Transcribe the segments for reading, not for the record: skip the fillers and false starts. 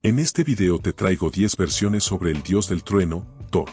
En este video te traigo 10 versiones sobre el dios del trueno, Thor.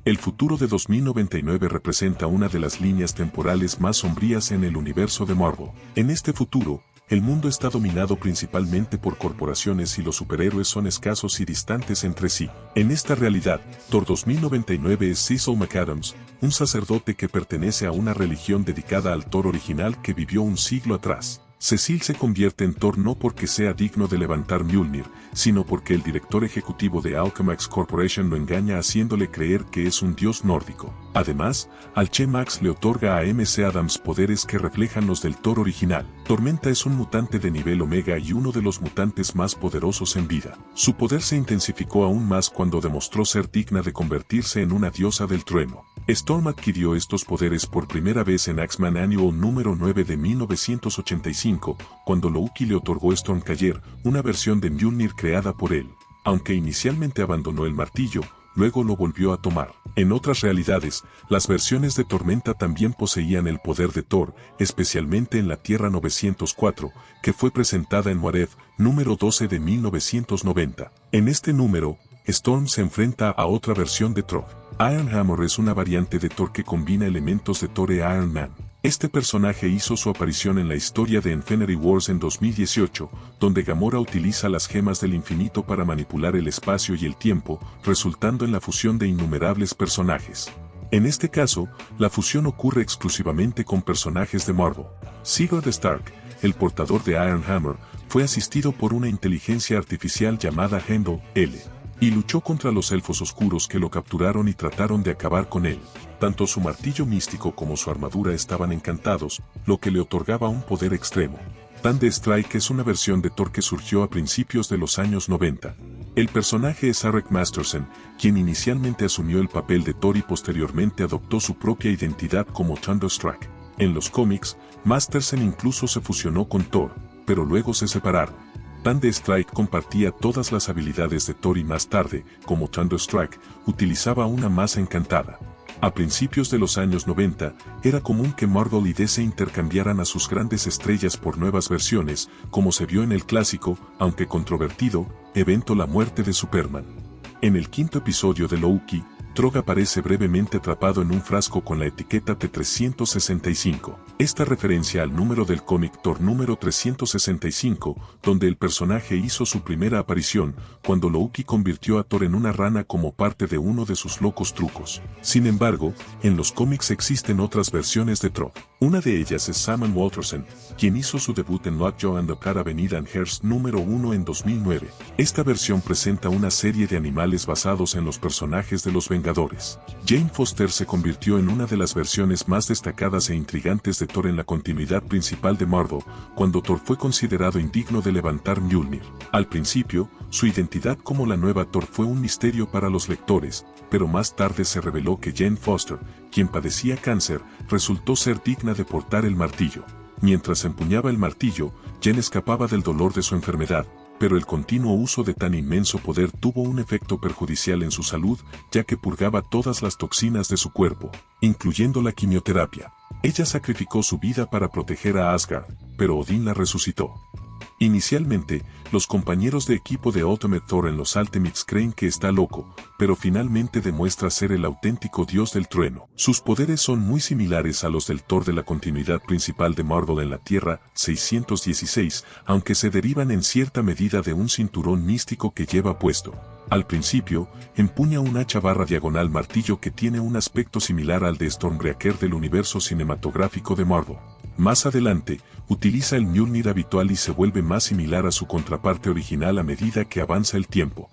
El futuro de 2099 representa una de las líneas temporales más sombrías en el universo de Marvel. En este futuro, el mundo está dominado principalmente por corporaciones y los superhéroes son escasos y distantes entre sí. En esta realidad, Thor 2099 es Cecil McAdams, un sacerdote que pertenece a una religión dedicada al Thor original que vivió un siglo atrás. Cecil se convierte en Thor no porque sea digno de levantar Mjolnir, sino porque el director ejecutivo de Alchemax Corporation lo engaña haciéndole creer que es un dios nórdico. Además, Alchemax le otorga a MC Adams poderes que reflejan los del Thor original. Tormenta es un mutante de nivel Omega y uno de los mutantes más poderosos en vida. Su poder se intensificó aún más cuando demostró ser digna de convertirse en una diosa del trueno. Storm adquirió estos poderes por primera vez en X-Men Annual número 9 de 1985, cuando Loki le otorgó Stormcaller, una versión de Mjolnir creada por él. Aunque inicialmente abandonó el martillo, luego lo volvió a tomar. En otras realidades, las versiones de Tormenta también poseían el poder de Thor, especialmente en la Tierra 904, que fue presentada en What If, número 12 de 1990. En este número, Storm se enfrenta a otra versión de Thor. Ironhammer es una variante de Thor que combina elementos de Thor e Iron Man. Este personaje hizo su aparición en la historia de Infinity Wars en 2018, donde Gamora utiliza las gemas del infinito para manipular el espacio y el tiempo, resultando en la fusión de innumerables personajes. En este caso, la fusión ocurre exclusivamente con personajes de Marvel. Sigurd Stark, el portador de Ironhammer, fue asistido por una inteligencia artificial llamada Heimdall, y luchó contra los elfos oscuros que lo capturaron y trataron de acabar con él. Tanto su martillo místico como su armadura estaban encantados, lo que le otorgaba un poder extremo. Thunderstrike es una versión de Thor que surgió a principios de los años 90. El personaje es Eric Masterson, quien inicialmente asumió el papel de Thor y posteriormente adoptó su propia identidad como Thunderstrike. En los cómics, Masterson incluso se fusionó con Thor, pero luego se separaron. Thunderstrike compartía todas las habilidades de Thor y más tarde, como Thunderstrike, utilizaba una masa encantada. A principios de los años 90, era común que Marvel y DC intercambiaran a sus grandes estrellas por nuevas versiones, como se vio en el clásico, aunque controvertido, evento La muerte de Superman. En el quinto episodio de Loki, Trog aparece brevemente atrapado en un frasco con la etiqueta T365. Esta referencia al número del cómic Thor número 365, donde el personaje hizo su primera aparición, cuando Loki convirtió a Thor en una rana como parte de uno de sus locos trucos. Sin embargo, en los cómics existen otras versiones de Trog. Una de ellas es Sam Walterson, quien hizo su debut en Lockjaw and the Caravan and Hearst número 1 en 2009. Esta versión presenta una serie de animales basados en los personajes de los Vengadores. Jane Foster se convirtió en una de las versiones más destacadas e intrigantes de Thor en la continuidad principal de Marvel, cuando Thor fue considerado indigno de levantar Mjolnir. Al principio, su identidad como la nueva Thor fue un misterio para los lectores, pero más tarde se reveló que Jane Foster, quien padecía cáncer, resultó ser digna de portar el martillo. Mientras empuñaba el martillo, Jane escapaba del dolor de su enfermedad, pero el continuo uso de tan inmenso poder tuvo un efecto perjudicial en su salud, ya que purgaba todas las toxinas de su cuerpo, incluyendo la quimioterapia. Ella sacrificó su vida para proteger a Asgard, pero Odín la resucitó. Inicialmente, los compañeros de equipo de Ultimate Thor en los Ultimates creen que está loco, pero finalmente demuestra ser el auténtico dios del trueno. Sus poderes son muy similares a los del Thor de la continuidad principal de Marvel en la Tierra 616, aunque se derivan en cierta medida de un cinturón místico que lleva puesto. Al principio, empuña un hacha barra diagonal martillo que tiene un aspecto similar al de Stormbreaker del universo cinematográfico de Marvel. Más adelante, utiliza el Mjolnir habitual y se vuelve más similar a su contraparte original a medida que avanza el tiempo.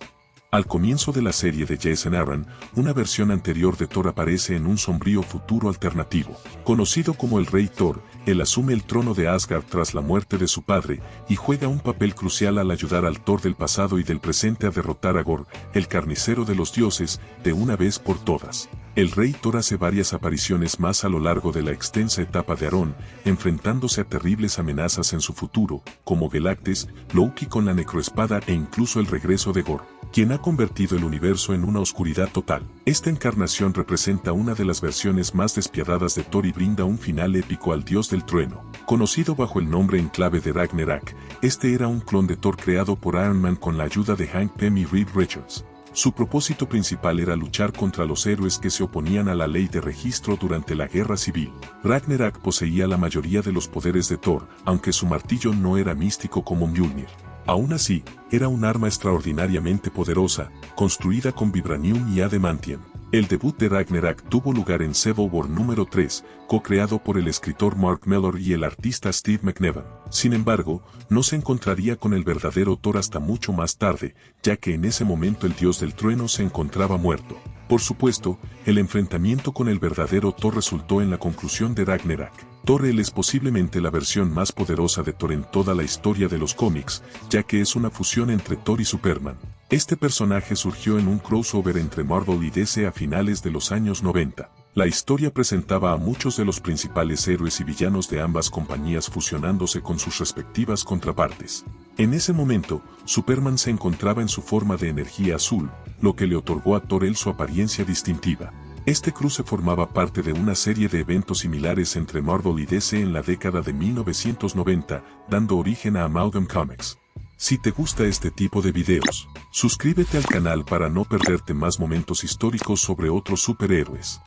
Al comienzo de la serie de Jason Aaron, una versión anterior de Thor aparece en un sombrío futuro alternativo. Conocido como el Rey Thor, él asume el trono de Asgard tras la muerte de su padre, y juega un papel crucial al ayudar al Thor del pasado y del presente a derrotar a Gorr, el carnicero de los dioses, de una vez por todas. El rey Thor hace varias apariciones más a lo largo de la extensa etapa de Aaron, enfrentándose a terribles amenazas en su futuro, como Galactus, Loki con la necroespada e incluso el regreso de Gorr, quien ha convertido el universo en una oscuridad total. Esta encarnación representa una de las versiones más despiadadas de Thor y brinda un final épico al dios del trueno. Conocido bajo el nombre en clave de Ragnarok, este era un clon de Thor creado por Iron Man con la ayuda de Hank Pym y Reed Richards. Su propósito principal era luchar contra los héroes que se oponían a la ley de registro durante la Guerra Civil. Ragnarok poseía la mayoría de los poderes de Thor, aunque su martillo no era místico como Mjolnir. Aún así, era un arma extraordinariamente poderosa, construida con vibranium y adamantium. El debut de Ragnarok tuvo lugar en Civil War número 3, co-creado por el escritor Mark Millar y el artista Steve McNiven. Sin embargo, no se encontraría con el verdadero Thor hasta mucho más tarde, ya que en ese momento el dios del trueno se encontraba muerto. Por supuesto, el enfrentamiento con el verdadero Thor resultó en la conclusión de Ragnarok. Thor-El es posiblemente la versión más poderosa de Thor en toda la historia de los cómics, ya que es una fusión entre Thor y Superman. Este personaje surgió en un crossover entre Marvel y DC a finales de los años 90. La historia presentaba a muchos de los principales héroes y villanos de ambas compañías fusionándose con sus respectivas contrapartes. En ese momento, Superman se encontraba en su forma de energía azul, lo que le otorgó a Thor-El su apariencia distintiva. Este cruce formaba parte de una serie de eventos similares entre Marvel y DC en la década de 1990, dando origen a Amalgam Comics. Si te gusta este tipo de videos, suscríbete al canal para no perderte más momentos históricos sobre otros superhéroes.